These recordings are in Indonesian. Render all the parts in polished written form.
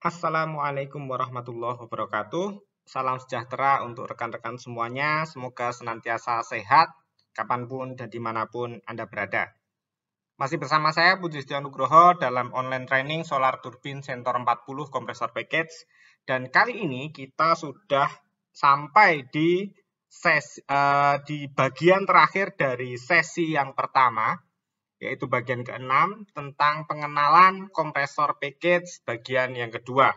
Assalamualaikum warahmatullahi wabarakatuh. Salam sejahtera untuk rekan-rekan semuanya. Semoga senantiasa sehat, kapanpun dan dimanapun Anda berada. Masih bersama saya Puji Setiawan Nugroho dalam online training Solar Turbine Sentor 40 Kompresor Package. Dan kali ini kita sudah sampai di bagian terakhir dari sesi yang pertama, yaitu bagian ke-6 tentang pengenalan kompresor package bagian yang kedua.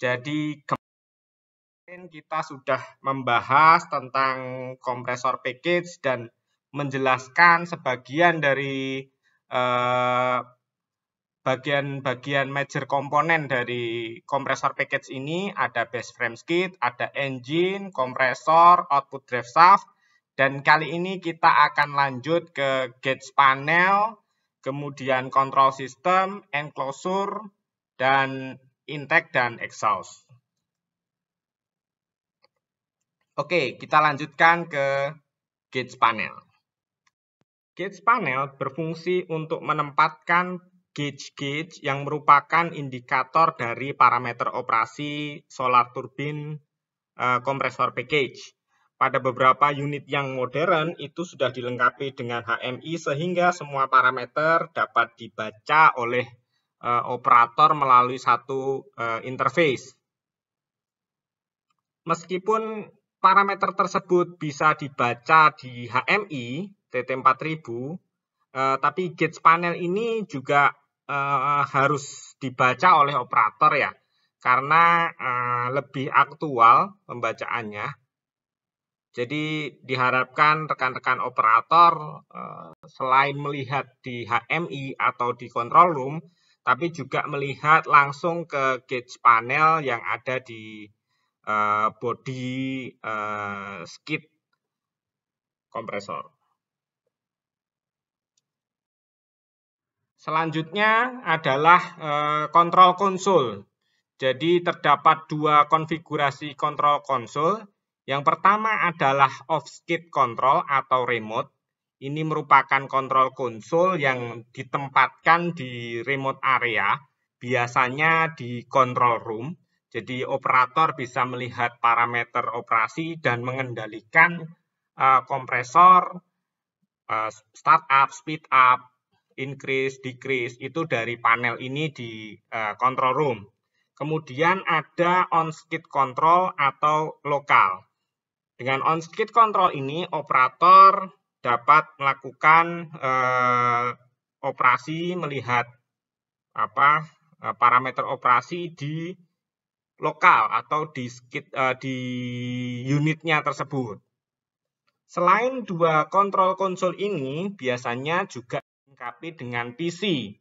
Jadi kemarin kita sudah membahas tentang kompresor package dan menjelaskan sebagian dari bagian-bagian major komponen dari kompresor package ini. Ada base frame skid, ada engine, kompresor, output drive shaft. Dan kali ini kita akan lanjut ke gauge panel, kemudian control system, enclosure, dan intake dan exhaust. Oke, kita lanjutkan ke gauge panel. Gauge panel berfungsi untuk menempatkan gauge-gauge yang merupakan indikator dari parameter operasi solar turbine kompresor package. Pada beberapa unit yang modern itu sudah dilengkapi dengan HMI sehingga semua parameter dapat dibaca oleh operator melalui satu interface. Meskipun parameter tersebut bisa dibaca di HMI TT4000, tapi gauge panel ini juga harus dibaca oleh operator ya, karena lebih aktual pembacaannya. Jadi diharapkan rekan-rekan operator selain melihat di HMI atau di control room, tapi juga melihat langsung ke gauge panel yang ada di body skid kompresor. Selanjutnya adalah kontrol konsol. Jadi terdapat dua konfigurasi kontrol konsol. Yang pertama adalah off-skid control atau remote. Ini merupakan kontrol konsol yang ditempatkan di remote area, biasanya di control room. Jadi operator bisa melihat parameter operasi dan mengendalikan kompresor, start up, speed up, increase, decrease, itu dari panel ini di control room. Kemudian ada on-skid control atau lokal. Dengan on-skid control ini, operator dapat melakukan operasi melihat parameter operasi di lokal atau di unitnya tersebut. Selain dua kontrol konsol ini, biasanya juga dilengkapi dengan PC.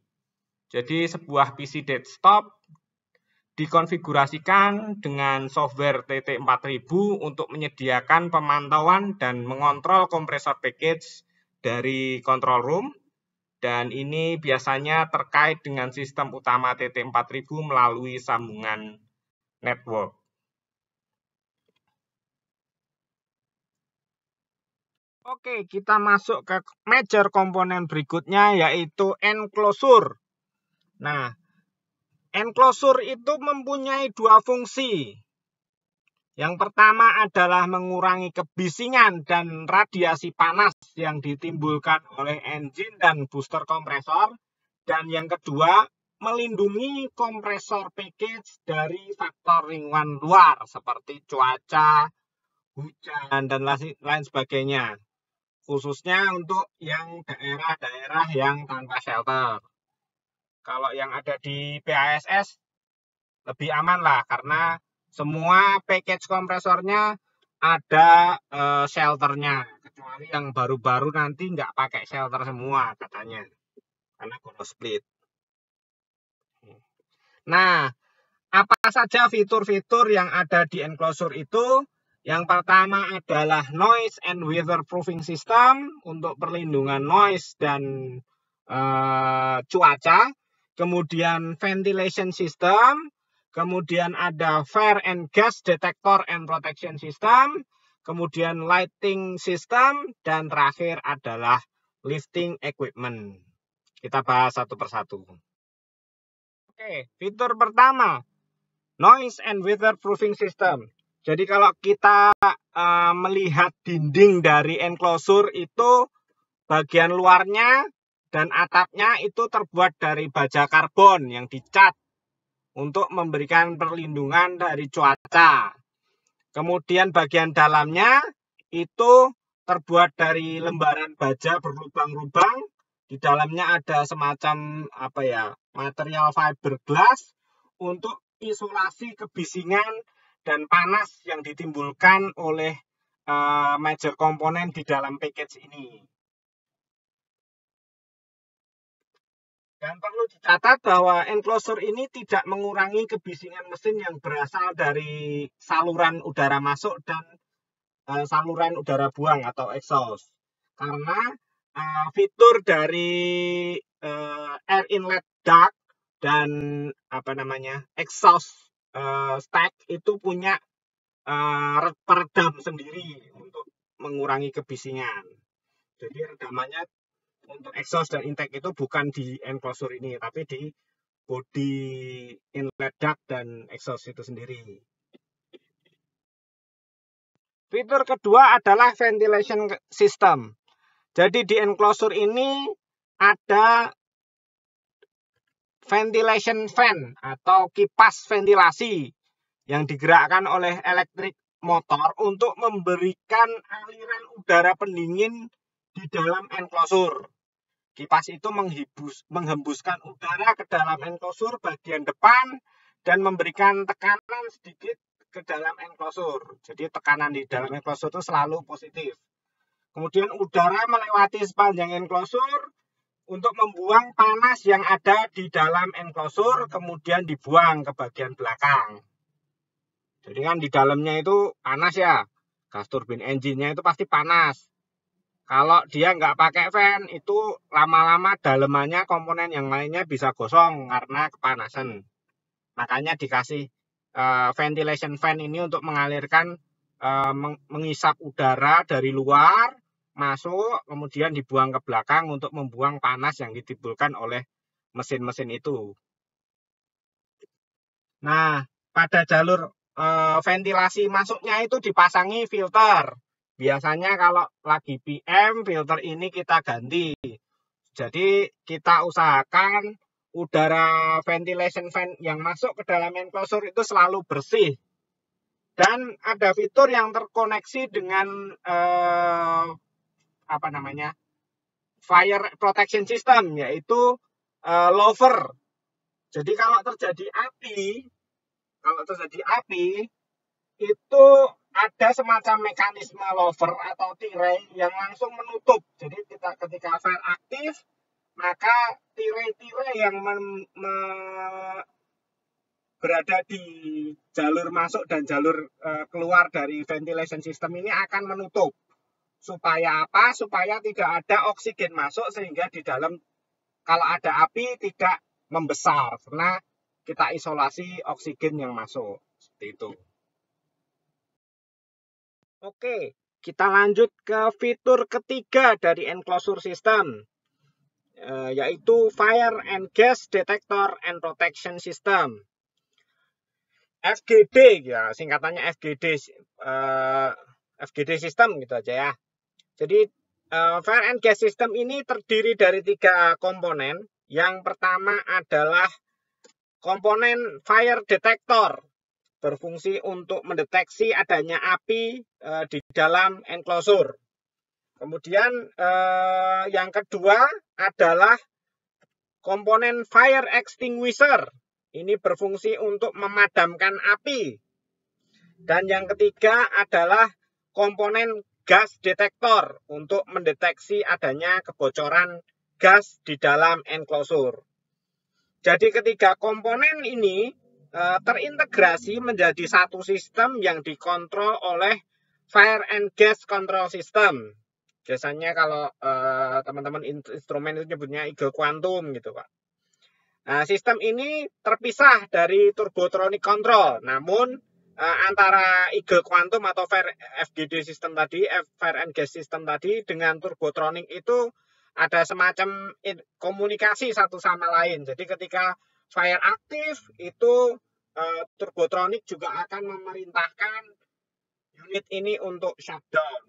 Jadi sebuah PC desktop dikonfigurasikan dengan software TT4000 untuk menyediakan pemantauan dan mengontrol kompresor package dari control room. Dan ini biasanya terkait dengan sistem utama TT4000 melalui sambungan network. Oke, kita masuk ke major komponen berikutnya, yaitu enclosure. Nah, enclosure itu mempunyai dua fungsi. Yang pertama adalah mengurangi kebisingan dan radiasi panas yang ditimbulkan oleh engine dan booster kompresor. Dan yang kedua, melindungi kompresor package dari faktor lingkungan luar seperti cuaca, hujan, dan lain sebagainya. Khususnya untuk yang daerah-daerah yang tanpa shelter. Kalau yang ada di PASS lebih aman lah, karena semua package kompresornya ada shelternya, kecuali yang baru-baru nanti nggak pakai shelter semua katanya, karena bono split. Nah, apa saja fitur-fitur yang ada di enclosure itu? Yang pertama adalah noise and weatherproofing system untuk perlindungan noise dan cuaca. Kemudian ventilation system. Kemudian ada fire and gas detector and protection system. Kemudian lighting system. Dan terakhir adalah lifting equipment. Kita bahas satu persatu. Oke, fitur pertama, Noise and weatherproofing system. Jadi kalau kita melihat dinding dari enclosure itu bagian luarnya dan atapnya itu terbuat dari baja karbon yang dicat untuk memberikan perlindungan dari cuaca. Kemudian bagian dalamnya itu terbuat dari lembaran baja berlubang-lubang. Di dalamnya ada semacam material fiberglass untuk isolasi kebisingan dan panas yang ditimbulkan oleh major komponen di dalam package ini. Dan perlu dicatat bahwa enclosure ini tidak mengurangi kebisingan mesin yang berasal dari saluran udara masuk dan saluran udara buang atau exhaust. Karena fitur dari air inlet duct dan exhaust stack itu punya peredam sendiri untuk mengurangi kebisingan. Jadi redamannya untuk exhaust dan intake itu bukan di enclosure ini, tapi di body inlet duct dan exhaust itu sendiri. Fitur kedua adalah ventilation system. Jadi di enclosure ini ada ventilation fan atau kipas ventilasi yang digerakkan oleh elektrik motor untuk memberikan aliran udara pendingin di dalam enclosure. Kipas itu menghembuskan udara ke dalam enclosure bagian depan dan memberikan tekanan sedikit ke dalam enclosure. Jadi tekanan di dalam enclosure itu selalu positif. Kemudian udara melewati sepanjang enclosure untuk membuang panas yang ada di dalam enclosure, kemudian dibuang ke bagian belakang. Jadi kan di dalamnya itu panas ya, gas turbin engine-nya itu pasti panas. Kalau dia nggak pakai fan, itu lama-lama dalemannya komponen yang lainnya bisa gosong karena kepanasan. Makanya dikasih ventilation fan ini untuk mengalirkan, mengisap udara dari luar, masuk, kemudian dibuang ke belakang untuk membuang panas yang ditimbulkan oleh mesin-mesin itu. Nah, pada jalur ventilasi masuknya itu dipasangi filter. Biasanya kalau lagi PM, filter ini kita ganti. Jadi kita usahakan udara ventilation fan yang masuk ke dalam enclosure itu selalu bersih. Dan ada fitur yang terkoneksi dengan fire protection system, yaitu lover. Jadi kalau terjadi api itu ada semacam mekanisme lover atau tirai yang langsung menutup. Jadi ketika fire aktif, maka tirai-tirai yang berada di jalur masuk dan jalur keluar dari ventilation system ini akan menutup. Supaya apa? Supaya tidak ada oksigen masuk sehingga di dalam kalau ada api tidak membesar karena kita isolasi oksigen yang masuk. Seperti itu. Oke, kita lanjut ke fitur ketiga dari enclosure system, yaitu Fire and Gas Detector and Protection System. FGD, ya singkatannya FGD system gitu aja ya. Jadi Fire and Gas System ini terdiri dari 3 komponen. Yang pertama adalah komponen Fire Detector, berfungsi untuk mendeteksi adanya api di dalam enclosure. Kemudian yang kedua adalah komponen Fire Extinguisher. Ini berfungsi untuk memadamkan api. Dan yang ketiga adalah komponen gas detektor untuk mendeteksi adanya kebocoran gas di dalam enclosure. Jadi ketiga komponen ini terintegrasi menjadi satu sistem yang dikontrol oleh Fire and Gas Control System. Biasanya kalau teman-teman instrumen itu nyebutnya Eagle Quantum gitu Pak. Nah, sistem ini terpisah dari Turbotronic Control, namun antara Eagle Quantum atau FGD system tadi, Fire and Gas System tadi dengan Turbotronic itu ada semacam komunikasi satu sama lain. Jadi ketika fire aktif itu Turbotronic juga akan memerintahkan unit ini untuk shutdown.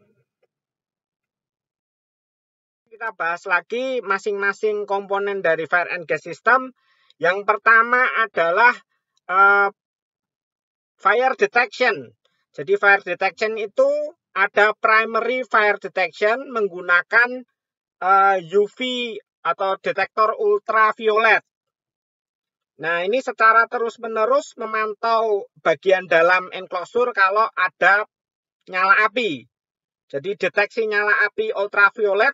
Kita bahas lagi masing-masing komponen dari fire and gas system. Yang pertama adalah fire detection. Jadi fire detection itu ada primary fire detection menggunakan UV atau detektor ultraviolet. Nah, ini secara terus-menerus memantau bagian dalam enclosure kalau ada nyala api. Jadi deteksi nyala api ultraviolet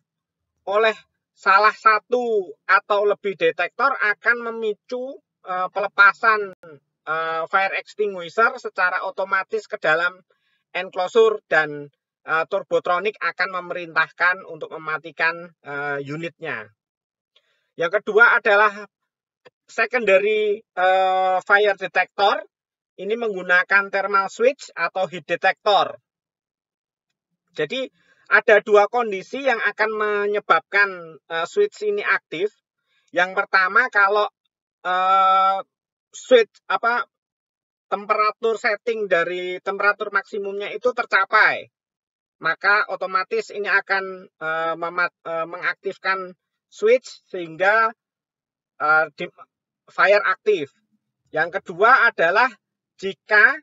oleh salah satu atau lebih detektor akan memicu pelepasan fire extinguisher secara otomatis ke dalam enclosure dan Turbotronic akan memerintahkan untuk mematikan unitnya. Yang kedua adalah secondary fire detector. Ini menggunakan thermal switch atau heat detector. Jadi ada dua kondisi yang akan menyebabkan switch ini aktif. Yang pertama kalau switch temperatur setting dari temperatur maksimumnya itu tercapai, maka otomatis ini akan mengaktifkan switch sehingga fire aktif. Yang kedua adalah jika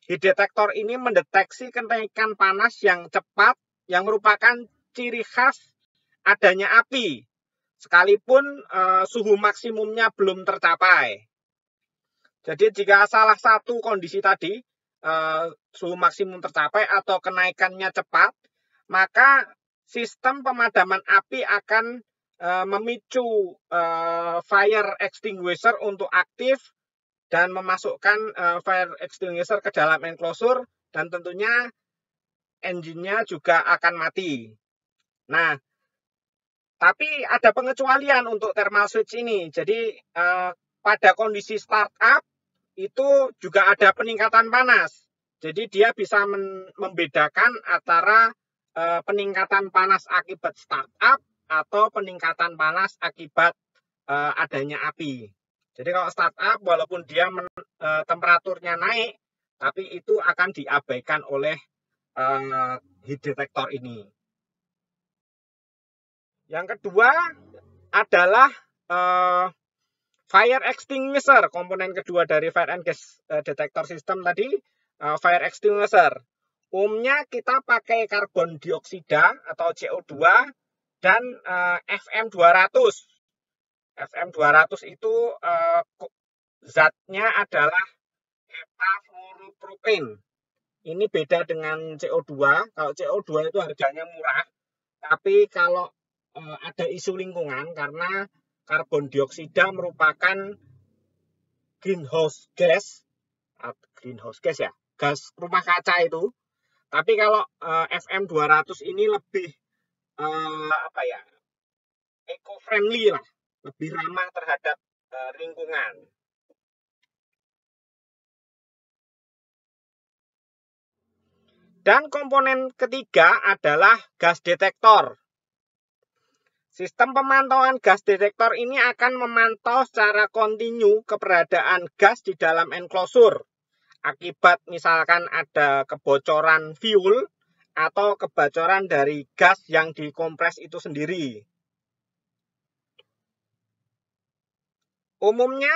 heat detector ini mendeteksi kenaikan panas yang cepat yang merupakan ciri khas adanya api sekalipun suhu maksimumnya belum tercapai. Jadi jika salah satu kondisi tadi suhu maksimum tercapai atau kenaikannya cepat, maka sistem pemadaman api akan memicu fire extinguisher untuk aktif dan memasukkan fire extinguisher ke dalam enclosure dan tentunya engine-nya juga akan mati. Nah, tapi ada pengecualian untuk thermal switch ini. Jadi pada kondisi startup itu juga ada peningkatan panas. Jadi dia bisa membedakan antara peningkatan panas akibat startup atau peningkatan panas akibat adanya api. Jadi kalau startup walaupun dia temperaturnya naik, tapi itu akan diabaikan oleh heat detector ini. Yang kedua adalah fire extinguisher, komponen kedua dari fire and gas detector system tadi, fire extinguisher. Umumnya kita pakai karbon dioksida atau CO2 dan FM200. FM200 itu zatnya adalah heptafluoropropane. Ini beda dengan CO2. Kalau CO2 itu harganya murah, tapi kalau ada isu lingkungan karena karbon dioksida merupakan greenhouse gas ya, gas rumah kaca itu. Tapi kalau FM200 ini lebih eco-friendly lah, lebih ramah terhadap lingkungan. Dan komponen ketiga adalah gas detektor. Sistem pemantauan gas detektor ini akan memantau secara kontinu keberadaan gas di dalam enclosure akibat misalkan ada kebocoran fuel atau kebocoran dari gas yang dikompres itu sendiri. Umumnya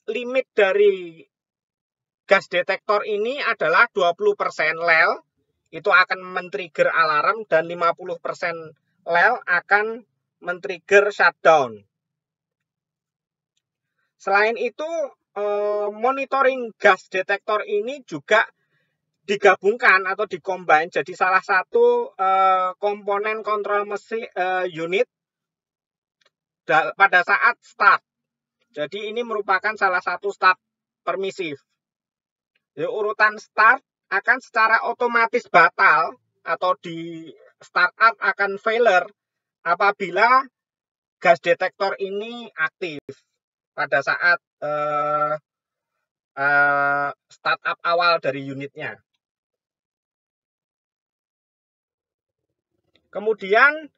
limit dari gas detektor ini adalah 20% lel, itu akan men-trigger alarm, dan 50% lel akan men-trigger shutdown. Selain itu, monitoring gas detektor ini juga digabungkan atau dikombin jadi salah satu komponen kontrol mesin unit pada saat start. Jadi ini merupakan salah satu start permisif. Urutan start akan secara otomatis batal atau di startup akan failure apabila gas detektor ini aktif pada saat startup awal dari unitnya. Kemudian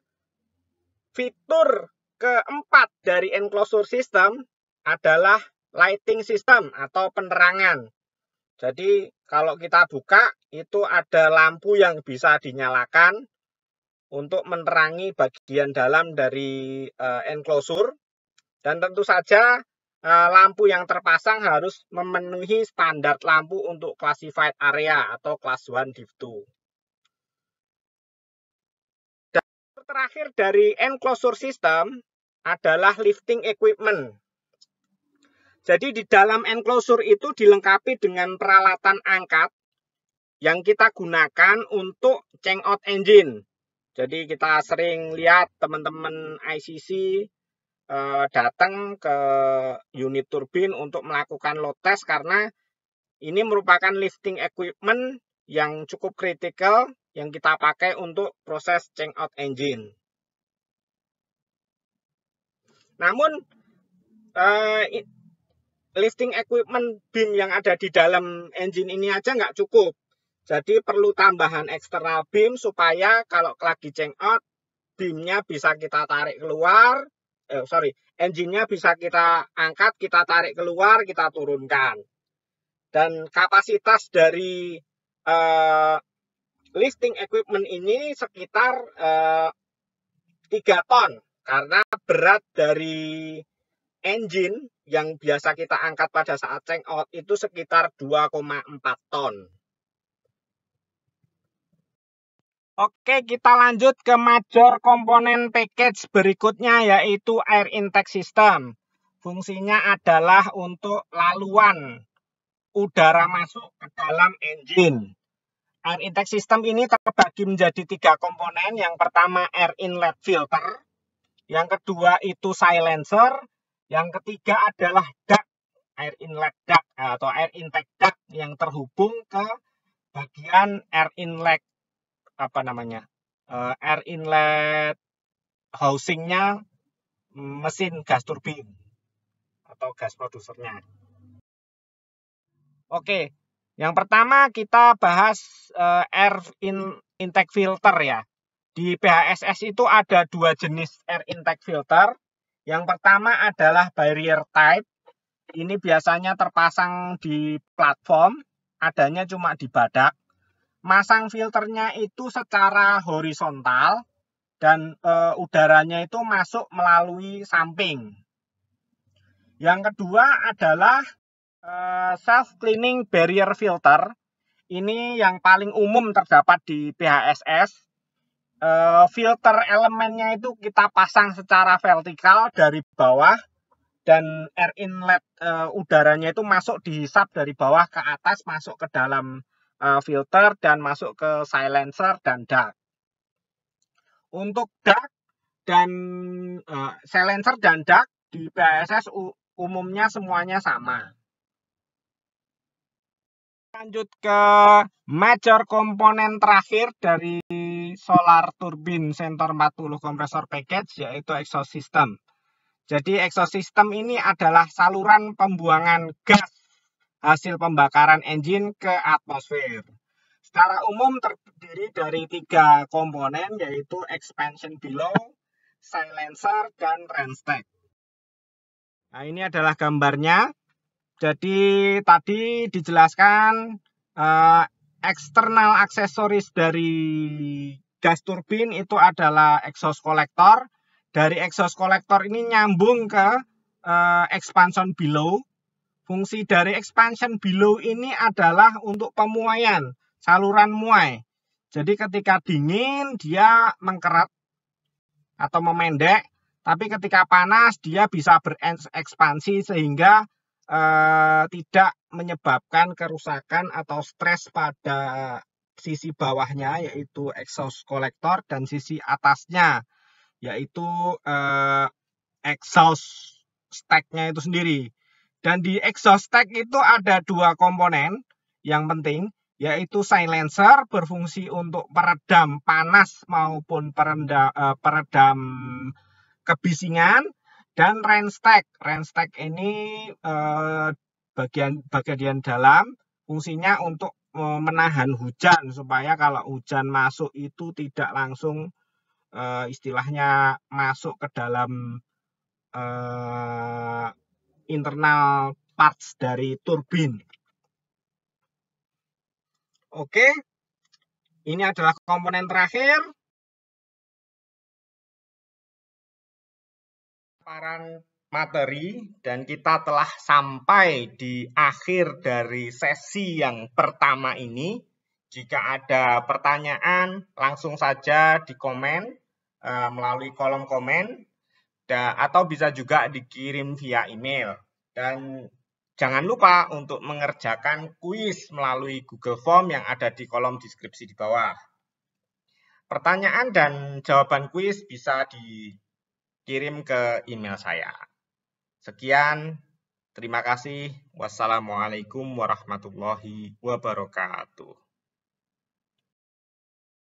fitur keempat dari enclosure system adalah lighting system atau penerangan. Jadi kalau kita buka itu ada lampu yang bisa dinyalakan untuk menerangi bagian dalam dari enclosure. Dan tentu saja lampu yang terpasang harus memenuhi standar lampu untuk classified area atau class 1 div 2. Dan terakhir dari enclosure system adalah lifting equipment. Jadi di dalam enclosure itu dilengkapi dengan peralatan angkat yang kita gunakan untuk change out engine. Jadi kita sering lihat teman-teman ICC datang ke unit turbin untuk melakukan load test karena ini merupakan lifting equipment yang cukup kritikal yang kita pakai untuk proses change out engine. Namun lifting equipment beam yang ada di dalam engine ini aja nggak cukup. Jadi perlu tambahan eksternal beam supaya kalau lagi change out, beamnya bisa kita tarik keluar. Engine-nya bisa kita angkat, kita tarik keluar, kita turunkan. Dan kapasitas dari lifting equipment ini sekitar 3 ton. Karena berat dari engine yang biasa kita angkat pada saat change out itu sekitar 2,4 ton. Oke, kita lanjut ke major komponen package berikutnya yaitu air intake system. Fungsinya adalah untuk laluan udara masuk ke dalam engine. Air intake system ini terbagi menjadi 3 komponen. Yang pertama air inlet filter, yang kedua itu silencer, yang ketiga adalah duct, air inlet duct atau air intake duct yang terhubung ke bagian air inlet air inlet housingnya mesin gas turbin atau gas produsernya. Oke, yang pertama kita bahas air intake filter ya. Di BHSS itu ada 2 jenis air intake filter. Yang pertama adalah barrier type. Ini biasanya terpasang di platform, adanya cuma di badak. Masang filternya itu secara horizontal dan udaranya itu masuk melalui samping. Yang kedua adalah self-cleaning barrier filter. Ini yang paling umum terdapat di BHSS. Filter elemennya itu kita pasang secara vertikal dari bawah dan air inlet udaranya itu masuk dihisap dari bawah ke atas, masuk ke dalam filter dan masuk ke silencer dan duct. Untuk duct dan silencer dan duct di BHSS umumnya semuanya sama. Lanjut ke major komponen terakhir dari solar turbine Centaur 40 kompresor package yaitu exhaust system. Jadi exhaust system ini adalah saluran pembuangan gas hasil pembakaran engine ke atmosfer. Secara umum terdiri dari 3 komponen yaitu expansion below, silencer, dan rainstack. Nah, ini adalah gambarnya. Jadi tadi dijelaskan eksternal aksesoris dari gas turbin itu adalah exhaust collector. Dari exhaust collector ini nyambung ke expansion below. Fungsi dari expansion below ini adalah untuk pemuaian, saluran muai. Jadi ketika dingin dia mengkeret atau memendek, tapi ketika panas dia bisa berekspansi sehingga tidak menyebabkan kerusakan atau stres pada sisi bawahnya yaitu exhaust collector dan sisi atasnya yaitu exhaust stack-nya itu sendiri. Dan di exhaust stack itu ada 2 komponen yang penting, yaitu silencer berfungsi untuk peredam panas maupun peredam kebisingan, dan rainstack. Rainstack ini bagian dalam fungsinya untuk menahan hujan supaya kalau hujan masuk itu tidak langsung istilahnya masuk ke dalam internal parts dari turbin. Oke, ini adalah komponen terakhir. Paparan materi, dan kita telah sampai di akhir dari sesi yang pertama ini. Jika ada pertanyaan, langsung saja di komen melalui kolom komen, atau bisa juga dikirim via email. Dan jangan lupa untuk mengerjakan kuis melalui Google Form yang ada di kolom deskripsi di bawah. Pertanyaan dan jawaban kuis bisa dikirim ke email saya. Sekian, terima kasih. Wassalamualaikum warahmatullahi wabarakatuh.